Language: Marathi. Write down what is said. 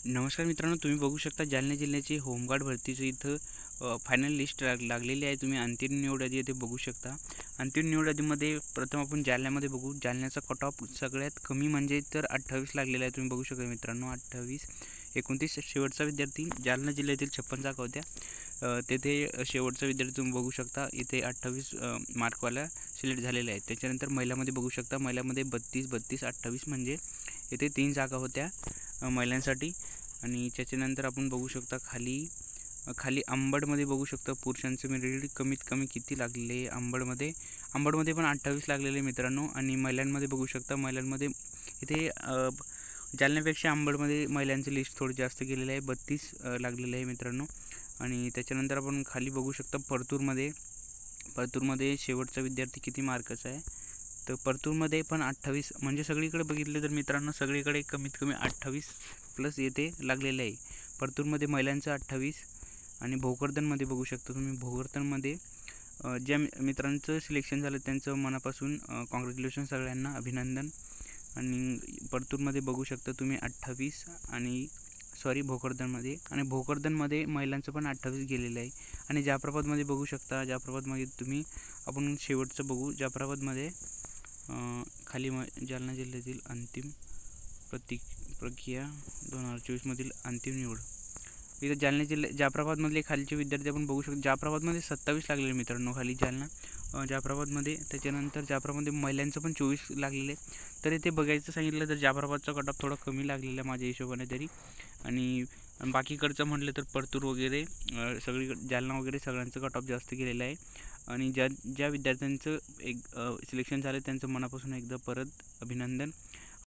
नमस्कार मित्रांनो, तुम्ही बघू शकता जालना जिल्ह्याची होमगार्ड भरतीचं इथं फायनल लिस्ट लागलेली आहे। तुम्ही अंतिम निवड यादी इथे बघू शकता। अंतिम निवड यादीमध्ये प्रथम आपण जालन्यामध्ये बघू। जालन्याचा कट ऑफ सगळ्यात कमी म्हणजे तर 28 लागलेला आहे। तुम्ही बघू शकता मित्रांनो, 28 29 शेवटचा विद्यार्थी जालना जिल्ह्यातील 56 जागा होत्या। तेथे शेवटचा विद्यार्थी तुम्ही बघू शकता, इथे 28 मार्कवाला सिलेक्ट झालेले आहेत। त्याच्यानंतर महिलामध्ये बघू शकता, महिलामध्ये 32 32 28 म्हणजे इथे 3 जागा होत्या महिलांसाठी। आणि त्याच्यानंतर आपण बघू शकता खाली अंबडमध्ये बघू शकता पुरुषांचं मेरिट कमीत कमी किती लागलेले आहे। अंबडमध्ये पण 28 लागलेले मित्रांनो। आणि महिलांमध्ये बघू शकता, महिलांमध्ये इथे जालन्यापेक्षा अंबडमध्ये महिलांची लिस्ट थोडी जास्त गेलेली आहे, 32 लागलेले आहे मित्रांनो। आणि त्याच्यानंतर आपण खाली बघू शकता परतूरमध्ये शेवटचा विद्यार्थी किती मार्काचा आहे, तर परतूरमध्ये पण 28 म्हणजे सगळीकडे बघितले तर मित्रांनो सगळीकडे कमीत कमी 28 प्लस येथे लागलेले आहे। परतूरमध्ये महिलांचं 28 आणि भोकरदनमध्ये बघू शकता तुम्ही, भोकरदनमध्ये ज्या मित्रांचं सिलेक्शन झालं त्यांचं मनापासून कॉंग्रॅच्युलेशन, सगळ्यांना अभिनंदन। आणि परतूरमध्ये बघू शकता तुम्ही 28 आणि भोकरदनमध्ये महिलांचं पण 28 गेलेलं आहे। आणि जाफराबादमध्ये बघू शकता, जाफराबादमध्ये तुम्ही आपण शेवटचं बघू। जाफराबादमध्ये खाली जालना जिल्ह्यातील अंतिम प्रक्रिया 2024 अंतिम निवड इथं जाफराबादमधले खालचे विद्यार्थी आपण बघू शकतो। जाफराबादमध्ये 27 लागलेले मित्रांनो खाली जाफराबादमध्ये। त्याच्यानंतर जाफराबादमध्ये महिलांचं पण 24 लागलेले। तर इथे बघायचं सांगितलं तर जाफराबादचा कट ऑफ थोडा कमी लागलेला आहे माझ्या हिशोबाने तरी। आणि बाकीकडचं म्हटलं तर परतूर वगैरे सगळीकडे जालना वगैरे सगळ्यांचं कट ऑफ जास्त केलेलं आहे। आणि ज्या विद्यार्थ्यांचं सिलेक्शन झालं त्यांचं मनापासून एकदा परत अभिनंदन।